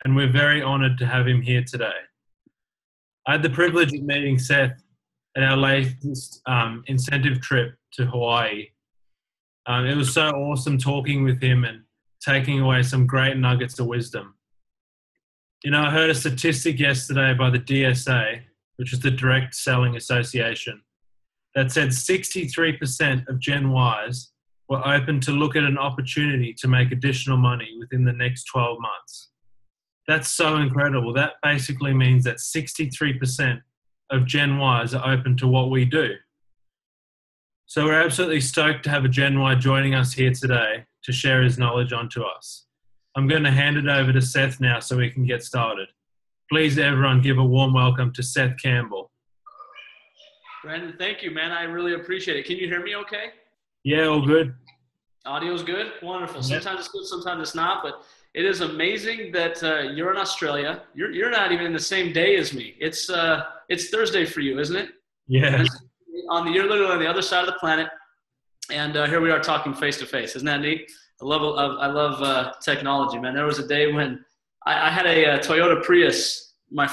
and we're very honored to have him here today. I had the privilege of meeting Seth at our latest incentive trip to Hawaii. It was so awesome talking with him and taking away some great nuggets of wisdom. You know, I heard a statistic yesterday by the DSA, which is the Direct Selling Association, that said 63% of Gen Ys were open to look at an opportunity to make additional money within the next 12 months. That's so incredible. That basically means that 63% of Gen Ys are open to what we do. So we're absolutely stoked to have a Gen Y joining us here today to share his knowledge onto us. I'm going to hand it over to Seth now so we can get started. Please, everyone, give a warm welcome to Seth Campbell. Brandon, thank you, man. I really appreciate it. Can you hear me okay? Yeah, all good. Audio's good? Wonderful. Yep. Sometimes it's good, sometimes it's not, but it is amazing that you're in Australia. You're not even in the same day as me. It's Thursday for you, isn't it? Yeah. You're literally on the other side of the planet, and here we are talking face to face. Isn't that neat? I love technology, man. There was a day when I had a Toyota Prius, my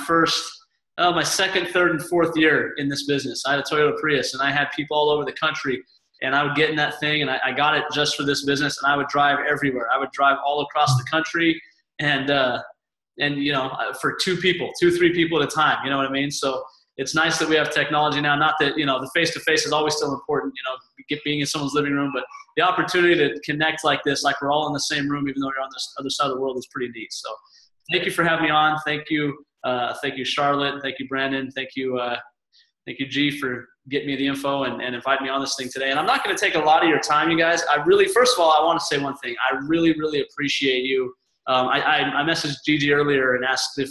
second, third, and fourth year in this business. I had a Toyota Prius, and I had people all over the country, and I would get in that thing, and I got it just for this business, and I would drive everywhere. I would drive all across the country, and you know, for two, three people at a time. You know what I mean? So it's nice that we have technology now. Not that, you know, the face-to-face is always still important, you know, being in someone's living room, but the opportunity to connect like this, like we're all in the same room, even though you're on this other side of the world, is pretty neat. So thank you for having me on. Thank you, Charlotte. Thank you, Brandon. Thank you, G, for getting me the info and inviting me on this thing today. And I'm not going to take a lot of your time, you guys. First of all, I want to say one thing. I really, really appreciate you. I messaged Gigi earlier and asked if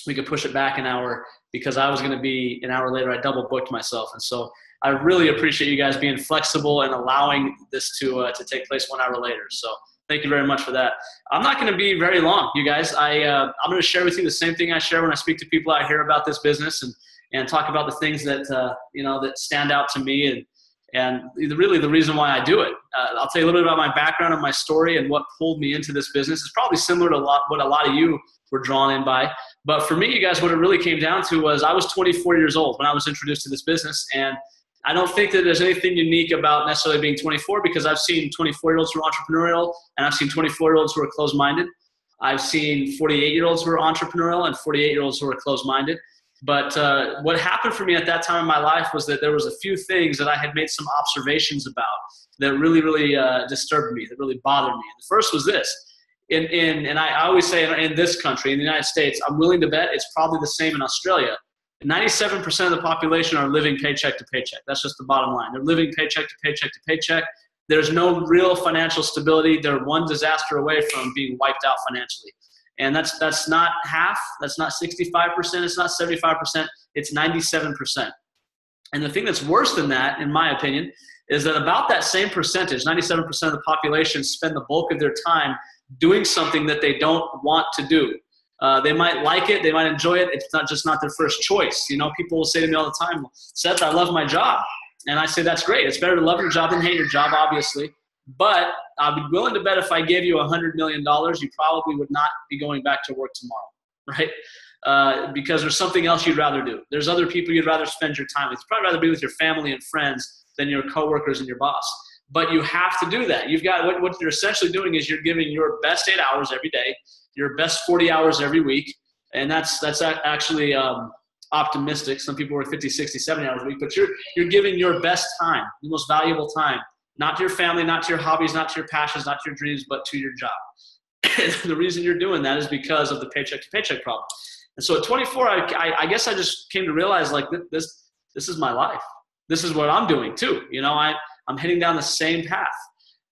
we could push it back an hour, because I was going to be an hour later. I double booked myself. And so I really appreciate you guys being flexible and allowing this to take place 1 hour later. So thank you very much for that. I'm not going to be very long, you guys. I'm going to share with you the same thing I share when I speak to people out here about this business, and talk about the things that, you know, that stand out to me, and really the reason why I do it. I'll tell you a little bit about my background and my story and what pulled me into this business. It's probably similar to what a lot of you were drawn in by. But for me, you guys, what it really came down to was I was 24 years old when I was introduced to this business. And I don't think that there's anything unique about necessarily being 24, because I've seen 24-year-olds who are entrepreneurial, and I've seen 24-year-olds who are closed-minded. I've seen 48-year-olds who are entrepreneurial and 48-year-olds who are closed-minded. But what happened for me at that time in my life was that there was a few things that I had made some observations about that really, really disturbed me, that really bothered me. And the first was this. And I always say in this country, in the United States, I'm willing to bet it's probably the same in Australia. 97% of the population are living paycheck to paycheck. That's just the bottom line. They're living paycheck to paycheck to paycheck. There's no real financial stability. They're one disaster away from being wiped out financially. And that's not half. That's not 65%. It's not 75%. It's 97%. And the thing that's worse than that, in my opinion, is that about that same percentage, 97% of the population, spend the bulk of their time doing something that they don't want to do. They might like it. They might enjoy it. It's not their first choice. You know, people will say to me all the time, Seth, I love my job. And I say, that's great. It's better to love your job than hate your job, obviously. But I'd be willing to bet if I gave you $100 million, you probably would not be going back to work tomorrow, right? Because there's something else you'd rather do. There's other people you'd rather spend your time with. You'd probably rather be with your family and friends than your coworkers and your boss. But you have to do that. You've got what you're essentially doing is you're giving your best 8 hours every day, your best 40 hours every week, and that's actually optimistic. Some people work 50, 60, 70 hours a week, but you're giving your best time, the most valuable time, not to your family, not to your hobbies, not to your passions, not to your dreams, but to your job. The reason you're doing that is because of the paycheck to paycheck problem. And so at 24, I guess I just came to realize, like, this is my life. This is what I'm doing too. You know, I'm heading down the same path.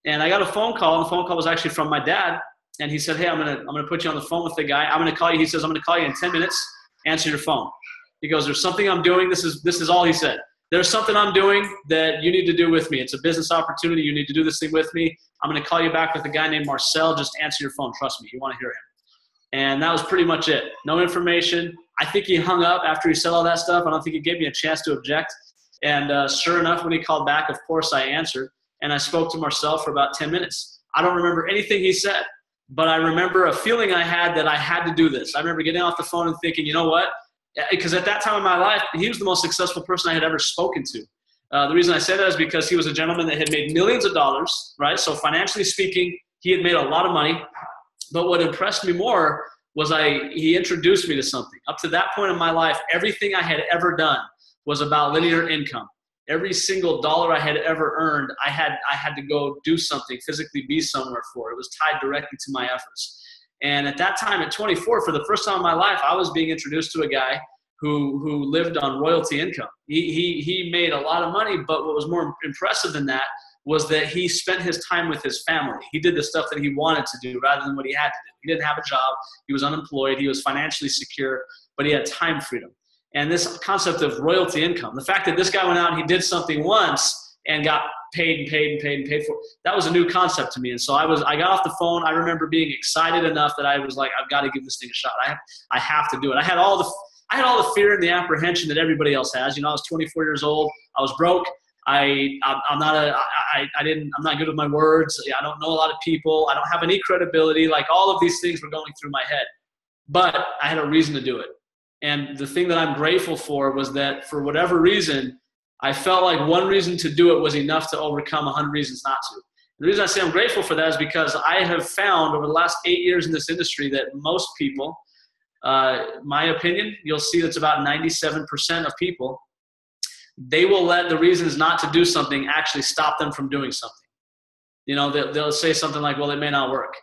And I got a phone call, and the phone call was actually from my dad. And he said, hey, I'm gonna put you on the phone with the guy. I'm gonna call you. He says, I'm gonna call you in 10 minutes. Answer your phone. He goes, there's something I'm doing. This is all he said. There's something I'm doing that you need to do with me. It's a business opportunity. You need to do this thing with me. I'm gonna call you back with a guy named Marcel. Just answer your phone. Trust me, you wanna hear him. And that was pretty much it. No information. I think he hung up after he said all that stuff. I don't think he gave me a chance to object. And sure enough, when he called back, of course I answered. And I spoke to Marcel for about 10 minutes. I don't remember anything he said, But I remember a feeling I had that I had to do this. I remember getting off the phone and thinking, you know what? Because at that time in my life, he was the most successful person I had ever spoken to. The reason I say that is because he was a gentleman that had made millions of dollars, right? So financially speaking, he had made a lot of money. But what impressed me more was he introduced me to something. Up to that point in my life, everything I had ever done was about linear income. Every single dollar I had ever earned, I had to go do something, physically be somewhere for. It was tied directly to my efforts. And at that time, at 24, for the first time in my life, I was being introduced to a guy who lived on royalty income. He made a lot of money, but what was more impressive than that was that he spent his time with his family. He did the stuff that he wanted to do rather than what he had to do. He didn't have a job. He was unemployed. He was financially secure, but he had time freedom. And this concept of royalty income, the fact that this guy went out and he did something once and got paid for, that was a new concept to me. And so I got off the phone. I remember being excited enough that I was like, I've got to give this thing a shot. I have to do it. I had all the fear and the apprehension that everybody else has. You know, I was 24 years old. I was broke. I'm not good with my words. I don't know a lot of people. I don't have any credibility. Like, all of these things were going through my head, but I had a reason to do it. And the thing that I'm grateful for was that for whatever reason, I felt like one reason to do it was enough to overcome 100 reasons not to. The reason I say I'm grateful for that is because I have found over the last 8 years in this industry that most people, my opinion, you'll see that's about 97% of people, they will let the reasons not to do something actually stop them from doing something. You know, they'll say something like, well, it may not work.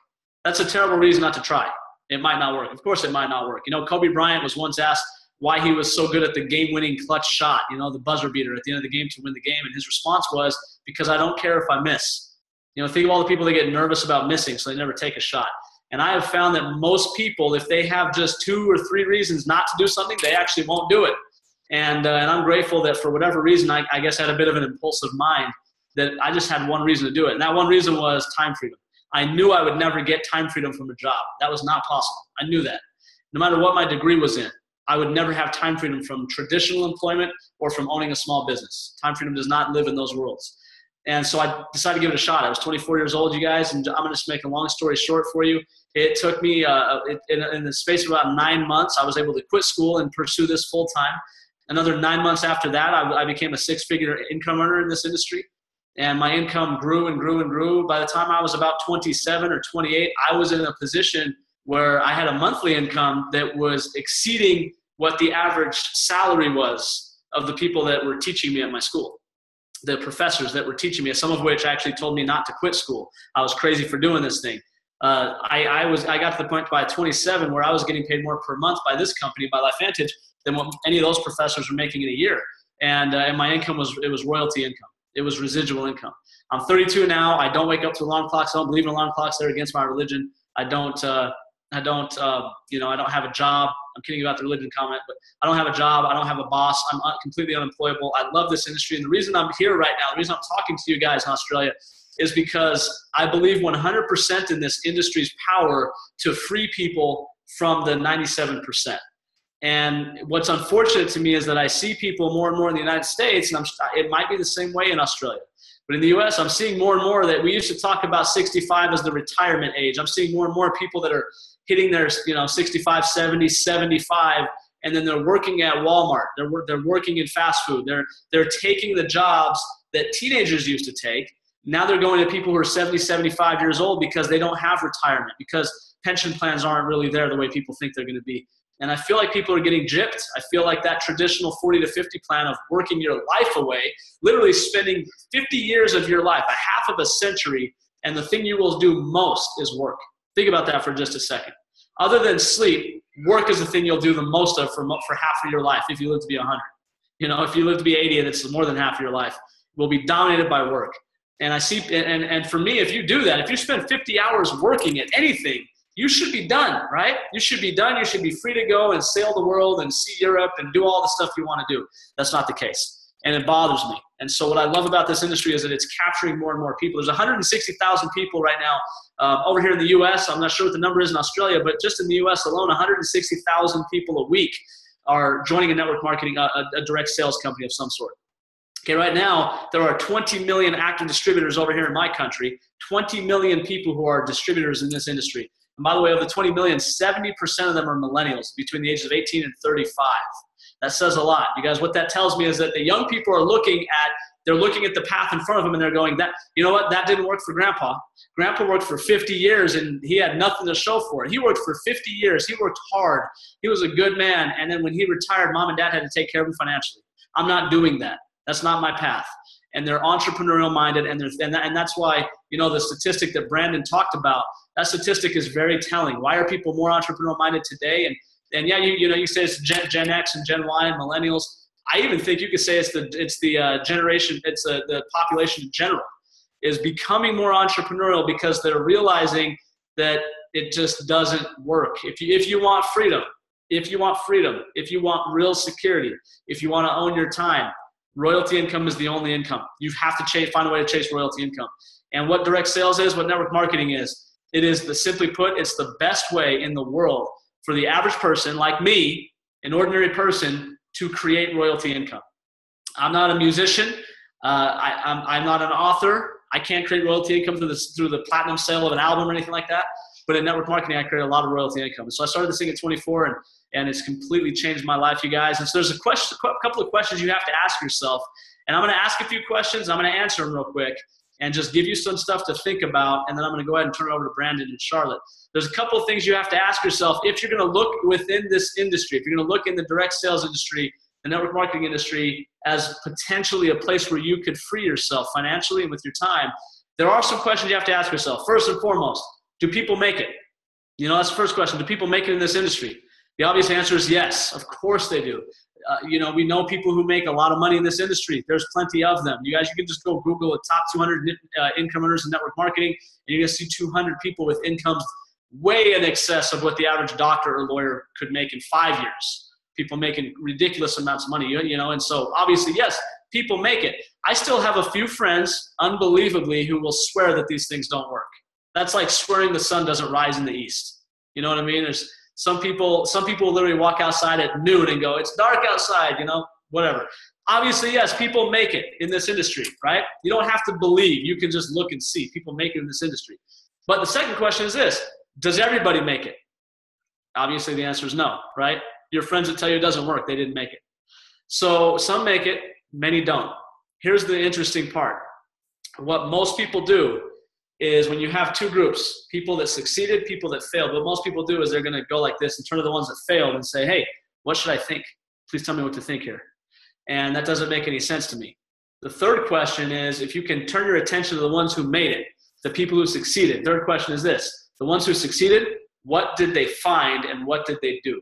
That's a terrible reason not to try. It might not work. Of course it might not work. You know, Kobe Bryant was once asked why he was so good at the game-winning clutch shot, you know, the buzzer beater at the end of the game to win the game. And his response was, because I don't care if I miss. You know, think of all the people that get nervous about missing, so they never take a shot. And I have found that most people, if they have just 2 or 3 reasons not to do something, they actually won't do it. And I'm grateful that for whatever reason, I guess I had a bit of an impulsive mind, that I just had one reason to do it. And that one reason was time freedom. I knew I would never get time freedom from a job. That was not possible. I knew that. No matter what my degree was in, I would never have time freedom from traditional employment or from owning a small business. Time freedom does not live in those worlds. And so I decided to give it a shot. I was 24 years old, you guys, and I'm going to just make a long story short for you. It took me, in the space of about 9 months, I was able to quit school and pursue this full time. Another 9 months after that, I became a 6-figure income earner in this industry. And my income grew and grew and grew. By the time I was about 27 or 28, I was in a position where I had a monthly income that was exceeding what the average salary was of the people that were teaching me at my school, the professors that were teaching me, some of which actually told me not to quit school. I was crazy for doing this thing. I got to the point by 27 where I was getting paid more per month by this company, by LifeVantage, than what any of those professors were making in a year. And my income was royalty income. It was residual income. I'm 32 now. I don't wake up to alarm clocks. I don't believe in alarm clocks. They're against my religion. I don't have a job. I'm kidding about the religion comment, but I don't have a job. I don't have a boss. I'm completely unemployable. I love this industry. And the reason I'm here right now, the reason I'm talking to you guys in Australia, is because I believe 100% in this industry's power to free people from the 97%. And what's unfortunate to me is that I see people more and more in the United States, and it might be the same way in Australia. But in the US, I'm seeing more and more that we used to talk about 65 as the retirement age. I'm seeing more and more people that are hitting their 65, 70, 75, and then they're working at Walmart. They're working in fast food. They're taking the jobs that teenagers used to take. Now they're going to people who are 70, 75 years old because they don't have retirement, because pension plans aren't really there the way people think they're going to be. And I feel like people are getting gypped. I feel like that traditional 40 to 50 plan of working your life away, literally spending 50 years of your life, a half of a century, and the thing you will do most is work. Think about that for just a second. Other than sleep, work is the thing you'll do the most of for half of your life if you live to be 100. If you live to be 80 and it's more than half of your life, will be dominated by work. And I see, and for me, if you do that, if you spend 50 hours working at anything, you should be done, right? You should be done. You should be free to go and sail the world and see Europe and do all the stuff you want to do. That's not the case. And it bothers me. And so what I love about this industry is that it's capturing more and more people. There's 160,000 people right now over here in the US. I'm not sure what the number is in Australia, but just in the US alone, 160,000 people a week are joining a network marketing, a direct sales company of some sort. Okay, right now, there are 20 million active distributors over here in my country, 20 million people who are distributors in this industry. And by the way, of the 20 million, 70% of them are millennials between the ages of 18 and 35. That says a lot. You guys, what that tells me is that the young people are looking at the path in front of them and they're going, that, you know what, that didn't work for Grandpa. Grandpa worked for 50 years and he had nothing to show for it. He worked for 50 years. He worked hard. He was a good man. And then when he retired, mom and dad had to take care of him financially. I'm not doing that. That's not my path. And they're entrepreneurial minded, and that's why, you know, the statistic that Brandon talked about, that statistic is very telling. Why are people more entrepreneurial minded today? And yeah, you say it's Gen X and Gen Y and millennials. I even think you could say it's the generation, it's the population in general is becoming more entrepreneurial because they're realizing that it just doesn't work. If you want freedom, if you want real security, if you want to own your time, royalty income is the only income. You have to find a way to chase royalty income. And what direct sales is, what network marketing is, simply put, it's the best way in the world for the average person like me, an ordinary person, to create royalty income. I'm not a musician. I'm not an author. I can't create royalty income through the platinum sale of an album or anything like that. But in network marketing, I create a lot of royalty income. So I started this thing at 24, and it's completely changed my life, you guys. And so there's a couple of questions you have to ask yourself. And I'm going to ask a few questions. I'm going to answer them real quick and just give you some stuff to think about. And then I'm going to go ahead and turn it over to Brandon and Charlotte. There's a couple of things you have to ask yourself if you're going to look within this industry, if you're going to look in the direct sales industry, the network marketing industry, as potentially a place where you could free yourself financially and with your time. There are some questions you have to ask yourself. First and foremost, do people make it? You know, that's the first question. Do people make it in this industry? The obvious answer is yes. Of course they do. You know, we know people who make a lot of money in this industry. There's plenty of them. You guys, you can just go Google the top 200 income earners in network marketing, and you're going to see 200 people with incomes way in excess of what the average doctor or lawyer could make in 5 years. People making ridiculous amounts of money, you know, and so obviously, yes, people make it. I still have a few friends, unbelievably, who will swear that these things don't work. That's like swearing the sun doesn't rise in the east. You know what I mean? There's some people will literally walk outside at noon and go, it's dark outside, you know, whatever. Obviously, yes, people make it in this industry, right? You don't have to believe. You can just look and see. People make it in this industry. But the second question is this: does everybody make it? Obviously, the answer is no, right? Your friends that tell you it doesn't work, they didn't make it. So some make it, many don't. Here's the interesting part. What most people do is when you have two groups, people that succeeded, people that failed, what most people do is they're going to go like this and turn to the ones that failed and say, hey, what should I think? Please tell me what to think here. And that doesn't make any sense to me. The third question is, if you can turn your attention to the ones who made it, the people who succeeded. Third question is this: the ones who succeeded, what did they find and what did they do?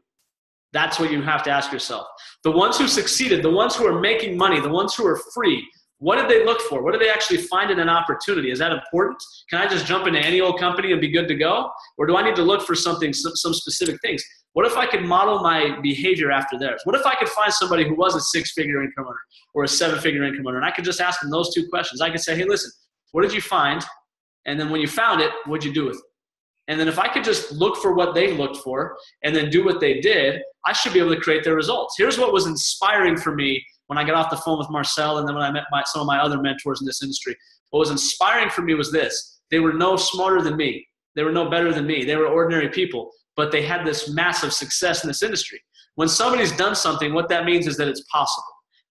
That's what you have to ask yourself. The ones who succeeded, the ones who are making money, the ones who are free, what did they look for? What did they actually find in an opportunity? Is that important? Can I just jump into any old company and be good to go? Or do I need to look for something, some specific things? What if I could model my behavior after theirs? What if I could find somebody who was a six-figure income earner or a seven-figure income earner, and I could just ask them those two questions? I could say, hey, listen, what did you find? And then when you found it, what'd you do with it? And then if I could just look for what they looked for and then do what they did, I should be able to create their results. Here's what was inspiring for me when I got off the phone with Marcel and then when I met some of my other mentors in this industry. What was inspiring for me was this: they were no smarter than me. They were no better than me. They were ordinary people, but they had this massive success in this industry. When somebody's done something, what that means is that it's possible.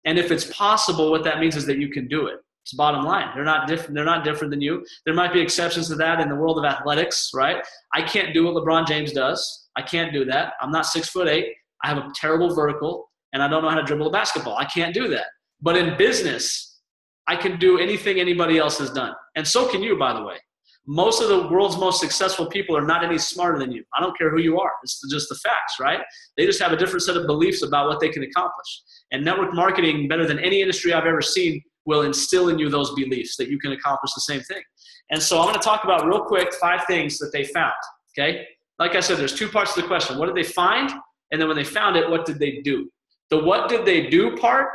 And if it's possible, what that means is that you can do it. It's the bottom line. They're not different than you. There might be exceptions to that in the world of athletics, right? I can't do what LeBron James does. I can't do that. I'm not 6'8". I have a terrible vertical, and I don't know how to dribble a basketball. I can't do that. But in business, I can do anything anybody else has done. And so can you, by the way. Most of the world's most successful people are not any smarter than you. I don't care who you are. It's just the facts, right? They just have a different set of beliefs about what they can accomplish. And network marketing, better than any industry I've ever seen, will instill in you those beliefs that you can accomplish the same thing. And so I'm going to talk about real quick 5 things that they found, okay? Like I said, there's 2 parts to the question. What did they find? And then when they found it, what did they do? The what did they do part,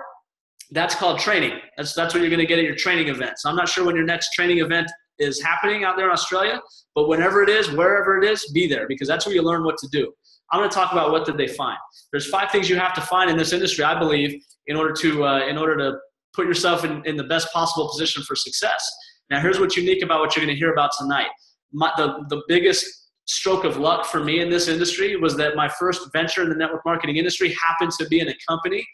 that's called training. That's what you're going to get at your training events. I'm not sure when your next training event is happening out there in Australia, but whenever it is, wherever it is, be there, because that's where you learn what to do. I'm going to talk about what did they find. There's 5 things you have to find in this industry, I believe, in order to put yourself in the best possible position for success. Now, here's what's unique about what you're going to hear about tonight. The biggest stroke of luck for me in this industry was that my first venture in the network marketing industry happened to be in a company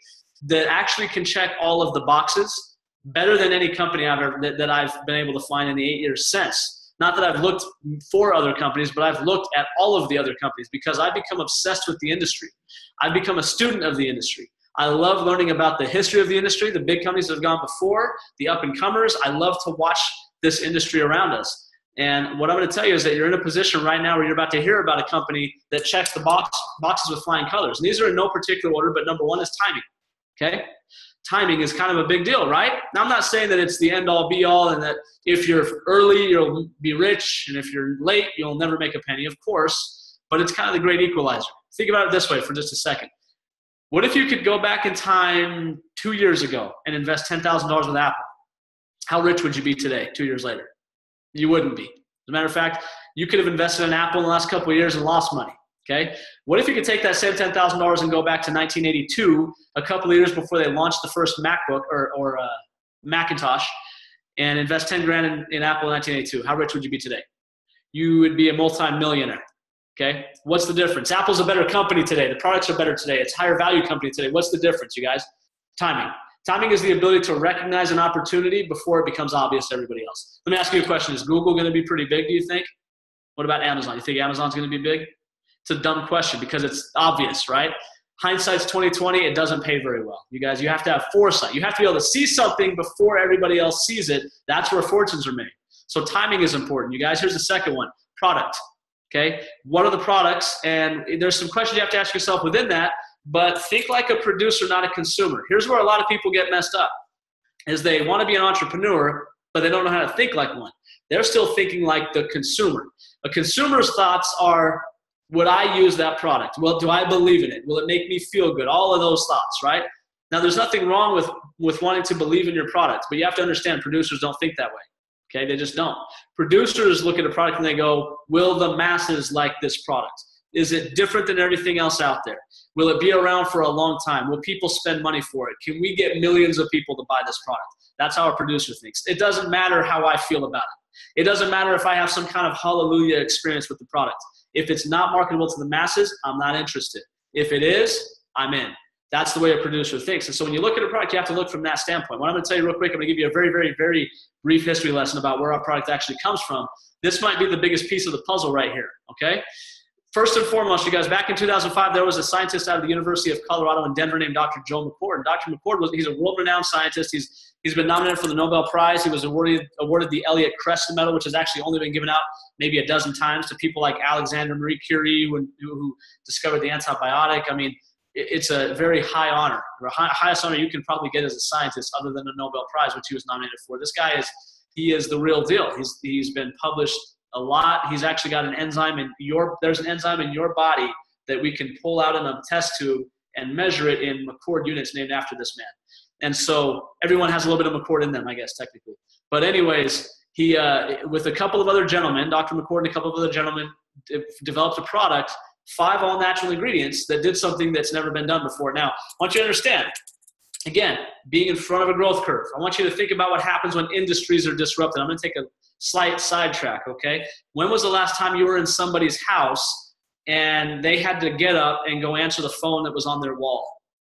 that actually can check all of the boxes better than any company that I've been able to find in the 8 years since. Not that I've looked for other companies, but I've looked at all of the other companies because I've become obsessed with the industry. I've become a student of the industry. I love learning about the history of the industry, the big companies that have gone before, the up-and-comers. I love to watch this industry around us. And what I'm going to tell you is that you're in a position right now where you're about to hear about a company that checks the boxes with flying colors. And these are in no particular order, but number one is timing. Okay? Timing is kind of a big deal, right? Now, I'm not saying that it's the end-all, be-all, and that if you're early, you'll be rich, and if you're late, you'll never make a penny, of course. But it's kind of the great equalizer. Think about it this way for just a second. What if you could go back in time 2 years ago and invest $10,000 with Apple? How rich would you be today, 2 years later? You wouldn't be. As a matter of fact, you could have invested in Apple in the last couple of years and lost money. Okay? What if you could take that same $10,000 and go back to 1982, a couple of years before they launched the first MacBook or Macintosh, and invest 10 grand in Apple in 1982? How rich would you be today? You would be a multi-millionaire. Okay? What's the difference? Apple's a better company today. The products are better today. It's a higher value company today. What's the difference, you guys? Timing. Timing is the ability to recognize an opportunity before it becomes obvious to everybody else. Let me ask you a question. Is Google going to be pretty big, do you think? What about Amazon? You think Amazon's going to be big? It's a dumb question because it's obvious, right? Hindsight's 20/20. It doesn't pay very well. You guys, you have to have foresight. You have to be able to see something before everybody else sees it. That's where fortunes are made. So timing is important. You guys, here's the second one. Product. Okay? What are the products? And there's some questions you have to ask yourself within that. But think like a producer, not a consumer. Here's where a lot of people get messed up, is they want to be an entrepreneur, but they don't know how to think like one. They're still thinking like the consumer. A consumer's thoughts are, would I use that product? Well, do I believe in it? Will it make me feel good? All of those thoughts, right? Now, there's nothing wrong with wanting to believe in your product, but you have to understand producers don't think that way. Okay, they just don't. Producers look at a product and they go, will the masses like this product? Is it different than everything else out there? Will it be around for a long time? Will people spend money for it? Can we get millions of people to buy this product? That's how a producer thinks. It doesn't matter how I feel about it. It doesn't matter if I have some kind of hallelujah experience with the product. If it's not marketable to the masses, I'm not interested. If it is, I'm in. That's the way a producer thinks. And so when you look at a product, you have to look from that standpoint. What I'm going to tell you real quick, I'm going to give you a very, very, very brief history lesson about where our product actually comes from. This might be the biggest piece of the puzzle right here, okay? First and foremost, you guys, back in 2005, there was a scientist out of the University of Colorado in Denver named Dr. Joe McCord. And Dr. McCord, he's a world-renowned scientist. He's been nominated for the Nobel Prize. He was awarded the Elliott Creston Medal, which has actually only been given out maybe a dozen times to people like Alexander Marie Curie, who discovered the antibiotic. I mean, it's a very high honor, or highest honor you can probably get as a scientist other than a Nobel Prize, which he was nominated for. This guy is the real deal. He's been published a lot. He's actually got an enzyme there's an enzyme in your body that we can pull out in a test tube and measure it in McCord units named after this man. And so everyone has a little bit of McCord in them, I guess, technically. But anyways, he, with a couple of other gentlemen, Dr. McCord and a couple of other gentlemen, developed a product, 5 all-natural ingredients that did something that's never been done before. Now, I want you to understand, again, being in front of a growth curve, I want you to think about what happens when industries are disrupted. I'm going to take a slight sidetrack, okay? When was the last time you were in somebody's house and they had to get up and go answer the phone that was on their wall?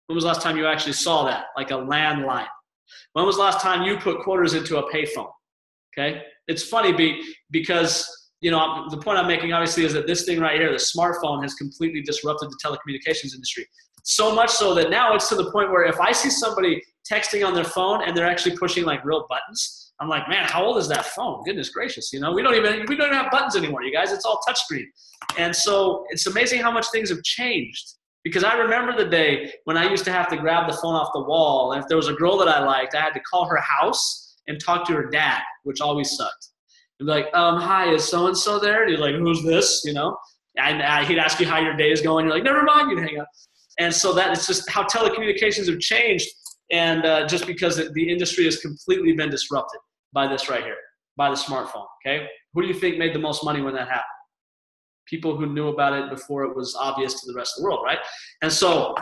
When was the last time you actually saw that, like a landline? When was the last time you put quarters into a payphone? Okay? It's funny because, you know, the point I'm making obviously is that this thing right here, the smartphone, has completely disrupted the telecommunications industry. So much so that now it's to the point where if I see somebody texting on their phone and they're actually pushing like real buttons, I'm like, man, how old is that phone? Goodness gracious, you know, we don't even have buttons anymore, you guys. It's all touchscreen. And so it's amazing how much things have changed. Because I remember the day when I used to have to grab the phone off the wall, and if there was a girl that I liked, I had to call her house and talk to her dad, which always sucked. He'd be like, hi, is so-and-so there? And he's like, who's this? You know, and he'd ask you how your day is going. You're like, never mind, you'd hang up. And so that it's just how telecommunications have changed, and just because the industry has completely been disrupted by this right here, by the smartphone, okay? Who do you think made the most money when that happened? People who knew about it before it was obvious to the rest of the world, right? And so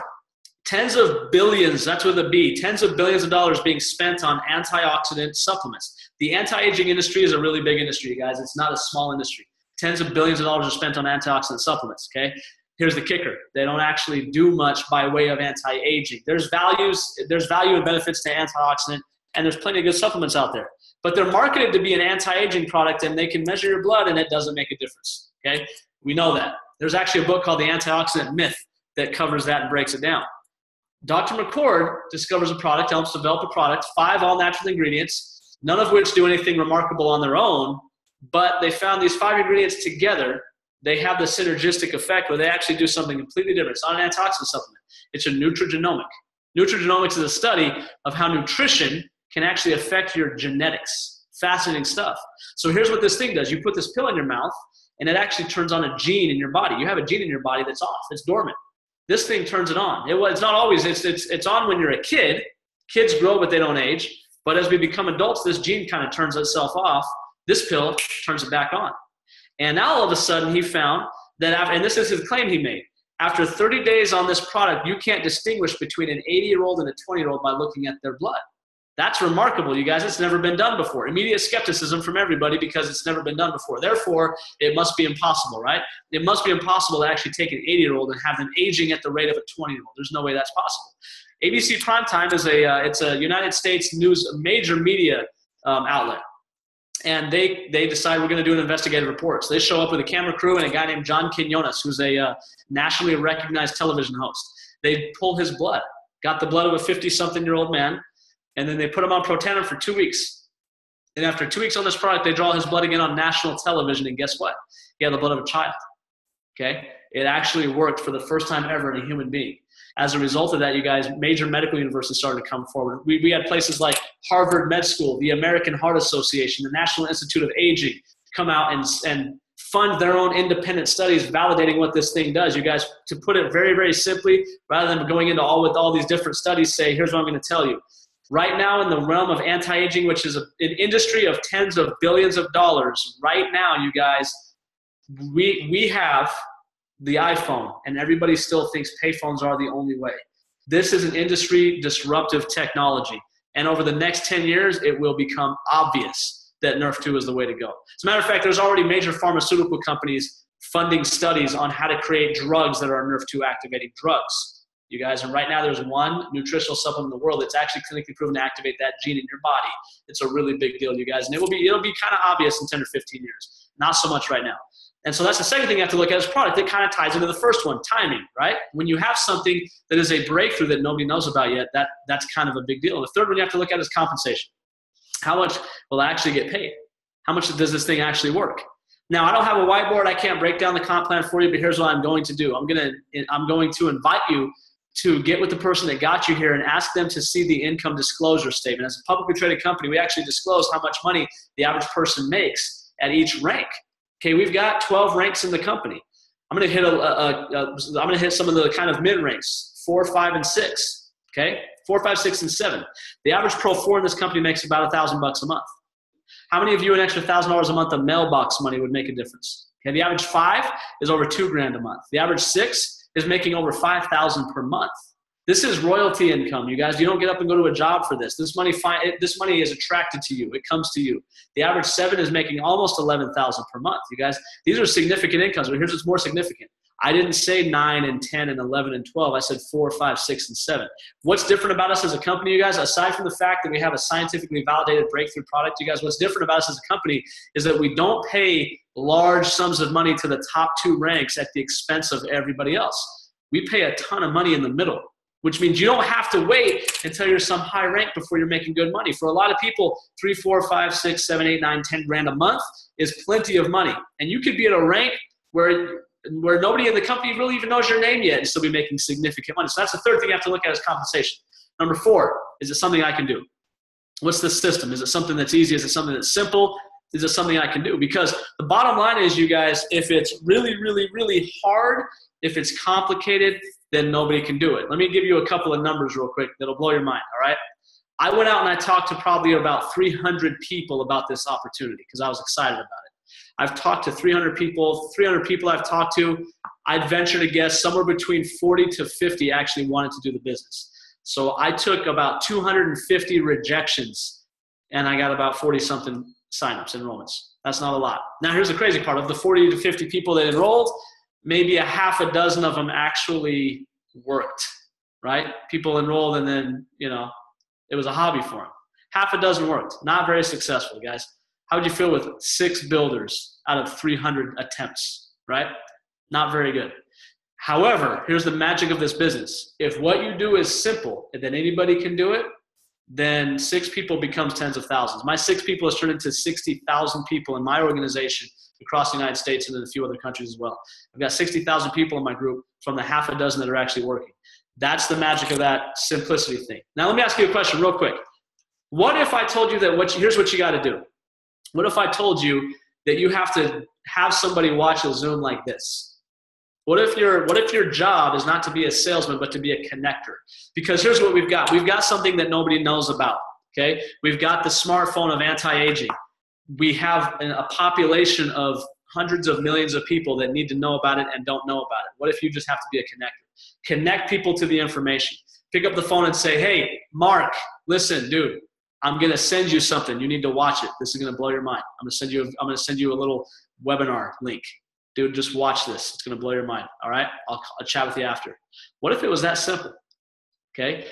Tens of billions, that's with a B, tens of billions of dollars being spent on antioxidant supplements. The anti-aging industry is a really big industry, you guys. It's not a small industry. Tens of billions of dollars are spent on antioxidant supplements, okay? Here's the kicker. They don't actually do much by way of anti-aging. There's value and benefits to antioxidant, and there's plenty of good supplements out there. But they're marketed to be an anti-aging product, and they can measure your blood, and it doesn't make a difference, okay? We know that. There's actually a book called The Antioxidant Myth that covers that and breaks it down. Dr. McCord discovers a product, helps develop a product, 5 all-natural ingredients, none of which do anything remarkable on their own, but they found these 5 ingredients together, they have the synergistic effect where they actually do something completely different. It's not an antioxidant supplement. It's a nutrigenomic. Nutrigenomics is a study of how nutrition can actually affect your genetics. Fascinating stuff. So here's what this thing does. You put this pill in your mouth, and it actually turns on a gene in your body. You have a gene in your body that's off. It's dormant. This thing turns it on. It's not always. It's on when you're a kid. Kids grow, but they don't age. But as we become adults, this gene kind of turns itself off. This pill turns it back on. And now all of a sudden he found that after, and this is his claim he made, after 30 days on this product, you can't distinguish between an 80-year-old and a 20-year-old by looking at their blood. That's remarkable, you guys. It's never been done before. Immediate skepticism from everybody because it's never been done before. Therefore, it must be impossible, right? It must be impossible to actually take an 80-year-old and have them aging at the rate of a 20-year-old. There's no way that's possible. ABC Primetime is it's a United States news, major media outlet. And they decide we're going to do an investigative report. So they show up with a camera crew and a guy named John Quinones, who's a nationally recognized television host. They pull his blood, got the blood of a 50-something-year-old man, and then they put him on Protandim for 2 weeks. And after 2 weeks on this product, they draw his blood again on national television, and guess what? He had the blood of a child, okay? It actually worked for the first time ever in a human being. As a result of that, you guys, major medical universities started to come forward. We had places like Harvard Med School, the American Heart Association, the National Institute of Aging come out and fund their own independent studies validating what this thing does. You guys, to put it very, very simply, rather than going into all these different studies, say, here's what I'm going to tell you. Right now in the realm of anti-aging, which is an industry of tens of billions of dollars, right now, you guys, we have the iPhone, and everybody still thinks payphones are the only way. This is an industry disruptive technology, and over the next 10 years, it will become obvious that Nerf2 is the way to go. As a matter of fact, there's already major pharmaceutical companies funding studies on how to create drugs that are Nerf2 activating drugs. You guys, and right now there's one nutritional supplement in the world that's actually clinically proven to activate that gene in your body. It's a really big deal, you guys, and it'll be kind of obvious in 10 or 15 years. Not so much right now. And so that's the second thing you have to look at as product. It kind of ties into the first one, timing, right? When you have something that is a breakthrough that nobody knows about yet, that's kind of a big deal. The third one you have to look at is compensation. How much will I actually get paid? How much does this thing actually work? Now, I don't have a whiteboard. I can't break down the comp plan for you, but here's what I'm going to do. I'm going to invite you to get with the person that got you here and ask them to see the income disclosure statement. As a publicly traded company, we actually disclose how much money the average person makes at each rank. Okay, we've got 12 ranks in the company. I'm going to hit I'm going to hit some of the kind of mid ranks, 4, 5, and 6. Okay, 4, 5, 6, and 7. The average Pro 4 in this company makes about $1,000 a month. How many of you an extra $1,000 a month of mailbox money would make a difference? Okay, the average 5 is over $2,000 a month. The average 6 is making over $5,000 per month. This is royalty income, you guys. You don't get up and go to a job for this. This money is attracted to you. It comes to you. The average 7 is making almost $11,000 per month, you guys. These are significant incomes, but here's what's more significant. I didn't say 9 and 10 and 11 and 12. I said 4, 5, 6, and 7. What's different about us as a company, you guys, aside from the fact that we have a scientifically validated breakthrough product, you guys, what's different about us as a company is that we don't pay large sums of money to the top 2 ranks at the expense of everybody else. We pay a ton of money in the middle, which means you don't have to wait until you're some high rank before you're making good money. For a lot of people, 3, 4, 5, 6, 7, 8, 9, 10 grand a month is plenty of money. And you could be at a rank where nobody in the company really even knows your name yet and still be making significant money. So that's the third thing you have to look at is compensation. Number 4, is it something I can do? What's the system? Is it something that's easy? Is it something that's simple? Is it something I can do? Because the bottom line is, you guys, if it's really, really, really hard, if it's complicated, then nobody can do it. Let me give you a couple of numbers real quick that'll blow your mind, all right? I went out and I talked to probably about 300 people about this opportunity because I was excited about it. I've talked to 300 people. 300 people I've talked to, I'd venture to guess somewhere between 40 to 50 actually wanted to do the business. So I took about 250 rejections, and I got about 40-something signups, enrollments. That's not a lot. Now, here's the crazy part. Of the 40 to 50 people that enrolled, maybe a half a dozen of them actually worked, right? People enrolled, and then, it was a hobby for them. Half a dozen worked. Not very successful, guys. How would you feel with 6 builders out of 300 attempts, right? Not very good. However, here's the magic of this business. If what you do is simple and then anybody can do it, then 6 people becomes tens of thousands. My 6 people has turned into 60,000 people in my organization across the United States and in a few other countries as well. I've got 60,000 people in my group from the half a dozen that are actually working. That's the magic of that simplicity thing. Now, let me ask you a question real quick. What if I told you that here's what you got to do? What if I told you that you have to have somebody watch a Zoom like this? What if your job is not to be a salesman, but to be a connector? Because here's what we've got. We've got something that nobody knows about, okay? We've got the smartphone of anti-aging. We have a population of hundreds of millions of people that need to know about it and don't know about it. What if you just have to be a connector? Connect people to the information. Pick up the phone and say, hey, Mark, listen, dude, I'm going to send you something. You need to watch it. This is going to blow your mind. I'm going to send you a little webinar link. Dude, just watch this. It's going to blow your mind. All right? I'll chat with you after. What if it was that simple? Okay?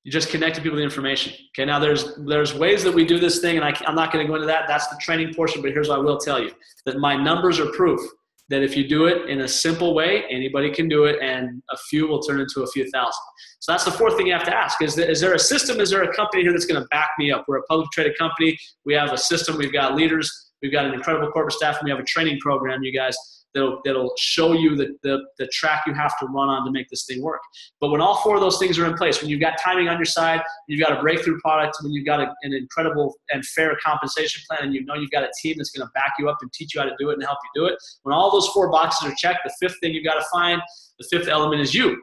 You just connected people to the information. Okay? Now, there's ways that we do this thing, and I'm not going to go into that. That's the training portion, but here's what I will tell you. That my numbers are proof that if you do it in a simple way, anybody can do it, and a few will turn into a few thousand. So that's the fourth thing you have to ask. Is there a system? Is there a company here that's going to back me up? We're a publicly traded company. We have a system. We've got leaders. We've got an incredible corporate staff, and we have a training program, you guys, that'll show you the track you have to run on to make this thing work. But when all 4 of those things are in place, when you've got timing on your side, you've got a breakthrough product, when you've got an incredible and fair compensation plan, and you've got a team that's going to back you up and teach you how to do it and help you do it, when all those 4 boxes are checked, the 5th thing you've got to find, the 5th element is you.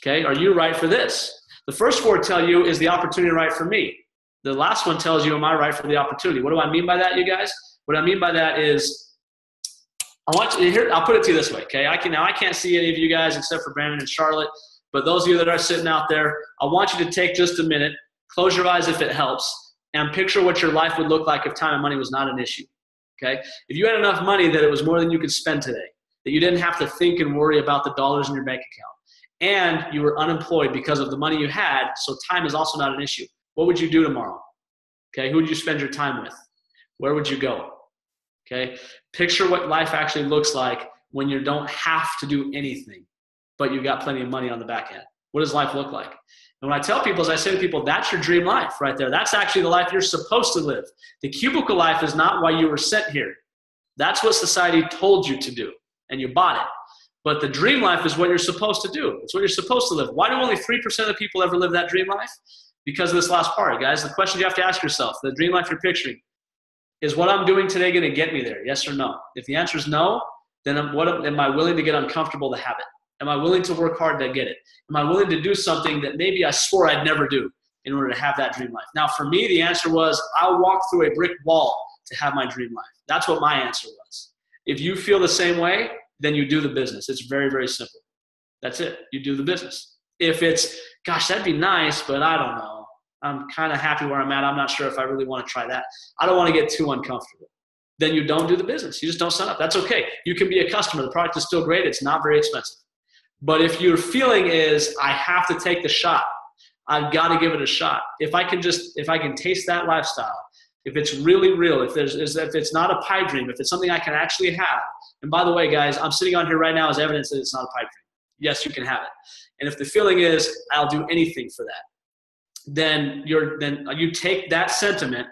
Okay? Are you right for this? The first 4 tell you, is the opportunity right for me? The last one tells you, am I right for the opportunity? What do I mean by that, you guys? What I mean by that is, I'll put it to you this way, okay? I can't see any of you guys except for Brandon and Charlotte, but those of you that are sitting out there, I want you to take just a minute, close your eyes if it helps, and picture what your life would look like if time and money was not an issue, okay? If you had enough money that it was more than you could spend today, that you didn't have to think and worry about the dollars in your bank account, and you were unemployed because of the money you had, so time is also not an issue, what would you do tomorrow? Okay, who would you spend your time with? Where would you go? Okay, picture what life actually looks like when you don't have to do anything, but you've got plenty of money on the back end. What does life look like? And when I tell people, as I say to people, that's your dream life right there. That's actually the life you're supposed to live. The cubicle life is not why you were sent here. That's what society told you to do, and you bought it. But the dream life is what you're supposed to do. It's what you're supposed to live. Why do only 3% of the people ever live that dream life? Because of this last part, guys. The question you have to ask yourself, the dream life you're picturing, is what I'm doing today going to get me there? Yes or no? If the answer is no, then am I willing to get uncomfortable to have it? Am I willing to work hard to get it? Am I willing to do something that maybe I swore I'd never do in order to have that dream life? Now, for me, the answer was I'll walk through a brick wall to have my dream life. That's what my answer was. If you feel the same way, then you do the business. It's very, very simple. That's it. You do the business. If it's, gosh, that'd be nice, but I don't know. I'm kind of happy where I'm at. I'm not sure if I really want to try that. I don't want to get too uncomfortable. Then you don't do the business. You just don't sign up. That's okay. You can be a customer. The product is still great. It's not very expensive. But if your feeling is, I have to take the shot, I've got to give it a shot. If I can taste that lifestyle, if it's really real, if it's not a pipe dream, if it's something I can actually have. And by the way, guys, I'm sitting on here right now as evidence that it's not a pipe dream. Yes, you can have it. And if the feeling is, I'll do anything for that, then you take that sentiment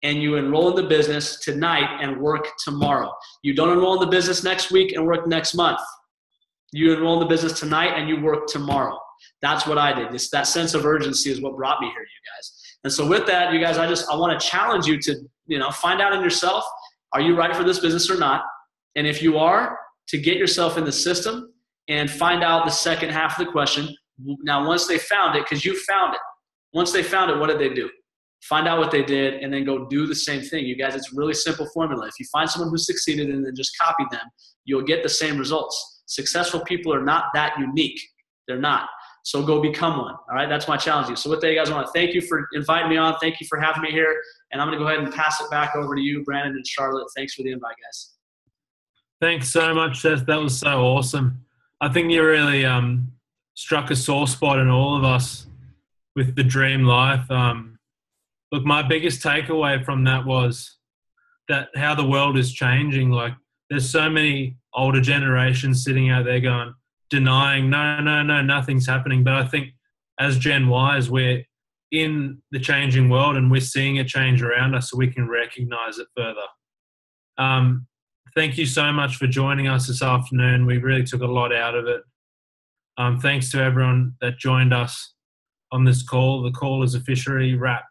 and you enroll in the business tonight and work tomorrow. You don't enroll in the business next week and work next month. You enroll in the business tonight and you work tomorrow. That's what I did. That sense of urgency is what brought me here, you guys. And so with that, you guys, I want to challenge you to, find out in yourself, are you right for this business or not? And if you are, to get yourself in the system and find out the second half of the question. Now, once they found it, because you found it, once they found it, what did they do? find out what they did, and then go do the same thing. You guys, it's a really simple formula. If you find someone who succeeded and then just copy them, you'll get the same results. Successful people are not that unique. They're not. So go become one. All right, that's my challenge to you. So with that, you guys, I want to thank you for inviting me on. Thank you for having me here. And I'm going to go ahead and pass it back over to you, Brandon and Charlotte. Thanks for the invite, guys. Thanks so much, Seth. That was so awesome. I think you really struck a sore spot in all of us with the dream life. Look, my biggest takeaway from that was that how the world is changing. Like, there's so many older generations sitting out there going, denying, no, nothing's happening. But I think as Gen Ys, we're in the changing world and we're seeing it change around us so we can recognize it further. Thank you so much for joining us this afternoon. We really took a lot out of it. Thanks to everyone that joined us on this call. The call is officially wrapped.